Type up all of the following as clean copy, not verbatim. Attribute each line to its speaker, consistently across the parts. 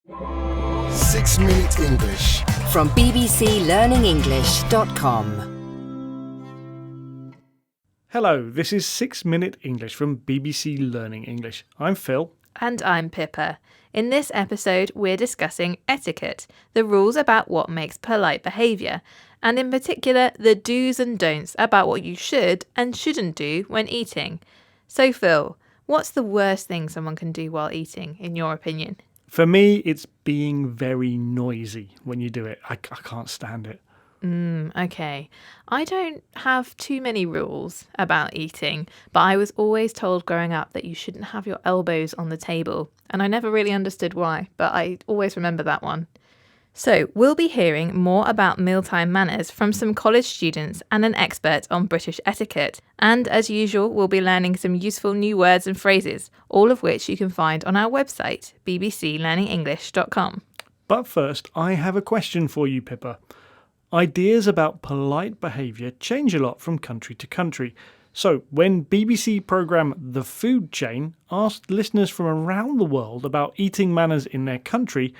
Speaker 1: 6 Minute English
Speaker 2: from bbclearningenglish.com.
Speaker 3: Hello, this is 6 Minute English from BBC Learning English. I'm Phil.
Speaker 4: And I'm Pippa. In this episode, we're discussing etiquette, the rules about what makes polite behaviour, and in particular, the do's and don'ts about what you should and shouldn't do when eating. So, Phil, what's the worst thing someone can do while eating, in your opinion?
Speaker 3: For me, it's being very noisy when you do it. I can't stand it.
Speaker 4: Okay. I don't have too many rules about eating, but I was always told growing up that you shouldn't have your elbows on the table, and I never really understood why, but I always remember that one. So, we'll be hearing more about mealtime manners from some college students and an expert on British etiquette. And as usual, we'll be learning some useful new words and phrases, all of which you can find on our website, bbclearningenglish.com.
Speaker 3: But first, I have a question for you, Pippa. Ideas about polite behaviour change a lot from country to country. So, when BBC programme The Food Chain asked listeners from around the world about eating manners in their country,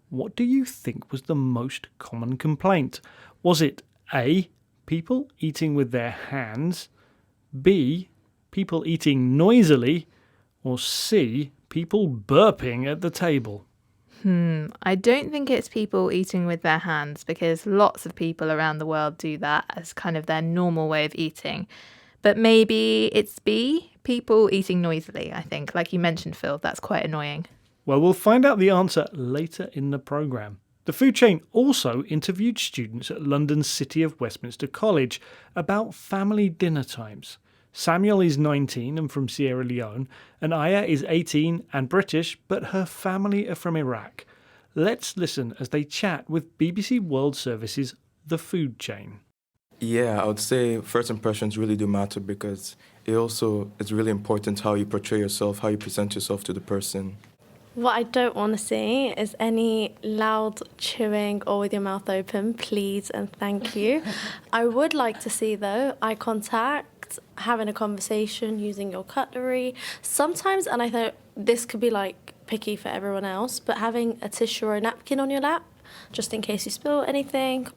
Speaker 3: what do you think was the most common complaint? Was it A, people eating with their hands, B, people eating noisily, or C, people burping at the table?
Speaker 4: I don't think it's people eating with their hands, because lots of people around the world do that as kind of their normal way of eating. But maybe it's B, people eating noisily, I think. Like you mentioned, Phil, that's quite annoying.
Speaker 3: Well, we'll find out the answer later in the programme. The Food Chain also interviewed students at London's City of Westminster College about family dinner times. Samuel is 19 and from Sierra Leone, and Aya is 18 and British, but her family are from Iraq. Let's listen as they chat with BBC World Service's The Food Chain.
Speaker 5: Yeah, I would say first impressions really do matter because it's really important how you portray yourself, how you present yourself to the person.
Speaker 6: What I don't want to see is any loud chewing or with your mouth open, please and thank you. I would like to see, though, eye contact, having a conversation, using your cutlery. Sometimes, and I thought this could be like picky for everyone else, but having a tissue or a napkin on your lap, just in case you spill anything.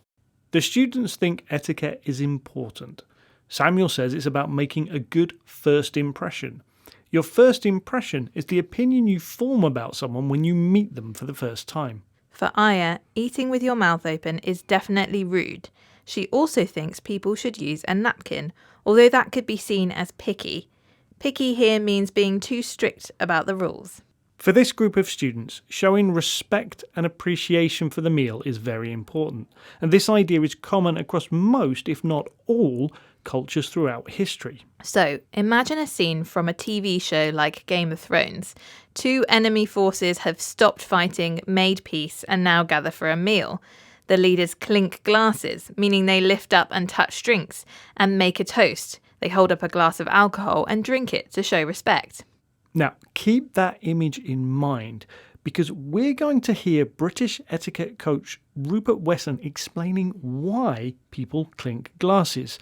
Speaker 3: The students think etiquette is important. Samuel says it's about making a good first impression. Your first impression is the opinion you form about someone when you meet them for the first time.
Speaker 4: For Aya, eating with your mouth open is definitely rude. She also thinks people should use a napkin, although that could be seen as picky. Picky here means being too strict about the rules.
Speaker 3: For this group of students, showing respect and appreciation for the meal is very important, and this idea is common across most, if not all, cultures throughout history.
Speaker 4: So, imagine a scene from a TV show like Game of Thrones. Two enemy forces have stopped fighting, made peace, and now gather for a meal. The leaders clink glasses, meaning they lift up and touch drinks, and make a toast. They hold up a glass of alcohol and drink it to show respect.
Speaker 3: Now, keep that image in mind, because we're going to hear British etiquette coach Rupert Wesson explaining why people clink glasses.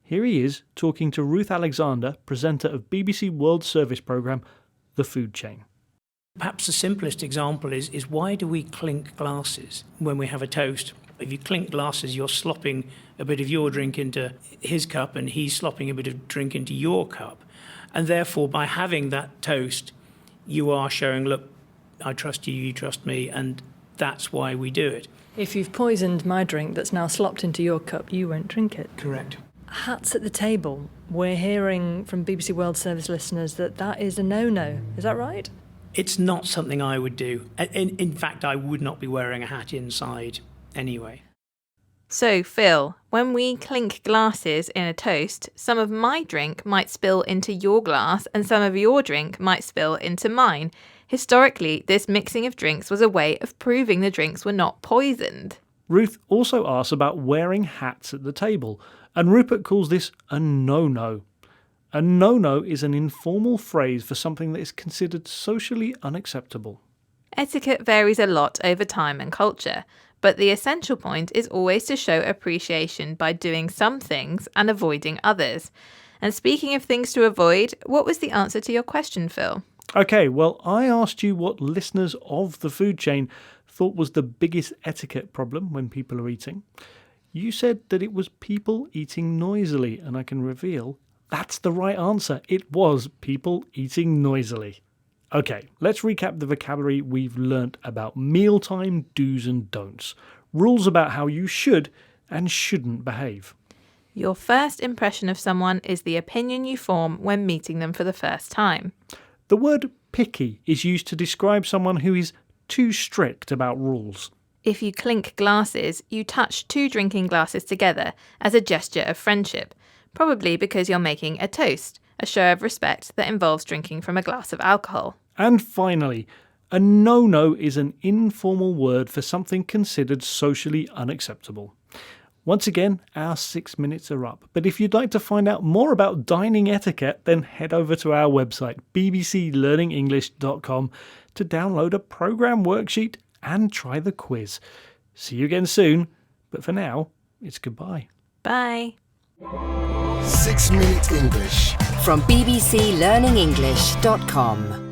Speaker 3: Here he is talking to Ruth Alexander, presenter of BBC World Service programme The Food Chain.
Speaker 7: Perhaps the simplest example is why do we clink glasses when we have a toast? If you clink glasses, you're slopping a bit of your drink into his cup and he's slopping a bit of drink into your cup. And therefore, by having that toast, you are showing, look, I trust you, you trust me, and that's why we do it.
Speaker 8: If you've poisoned my drink that's now slopped into your cup, you won't drink it.
Speaker 7: Correct.
Speaker 8: Hats at the table. We're hearing from BBC World Service listeners that is a no-no. Is that right?
Speaker 7: It's not something I would do. In fact, I would not be wearing a hat inside anyway.
Speaker 4: So, Phil, when we clink glasses in a toast, some of my drink might spill into your glass and some of your drink might spill into mine. Historically, this mixing of drinks was a way of proving the drinks were not poisoned.
Speaker 3: Ruth also asks about wearing hats at the table, and Rupert calls this a no-no. A no-no is an informal phrase for something that is considered socially unacceptable.
Speaker 4: Etiquette varies a lot over time and culture, but the essential point is always to show appreciation by doing some things and avoiding others. And speaking of things to avoid, what was the answer to your question, Phil?
Speaker 3: Okay, well, I asked you what listeners of the food chain thought was the biggest etiquette problem when people are eating. You said that it was people eating noisily, and I can reveal that's the right answer. It was people eating noisily. Okay, let's recap the vocabulary we've learnt about mealtime do's and don'ts. Rules about how you should and shouldn't behave.
Speaker 4: Your first impression of someone is the opinion you form when meeting them for the first time.
Speaker 3: The word picky is used to describe someone who is too strict about rules.
Speaker 4: If you clink glasses, you touch 2 drinking glasses together as a gesture of friendship, probably because you're making a toast, a show of respect that involves drinking from a glass of alcohol.
Speaker 3: And finally, a no-no is an informal word for something considered socially unacceptable. Once again, our 6 minutes are up. But if you'd like to find out more about dining etiquette, then head over to our website, bbclearningenglish.com, to download a programme worksheet and try the quiz. See you again soon, but for now, it's goodbye.
Speaker 4: Bye.
Speaker 1: 6 Minute English
Speaker 2: from bbclearningenglish.com.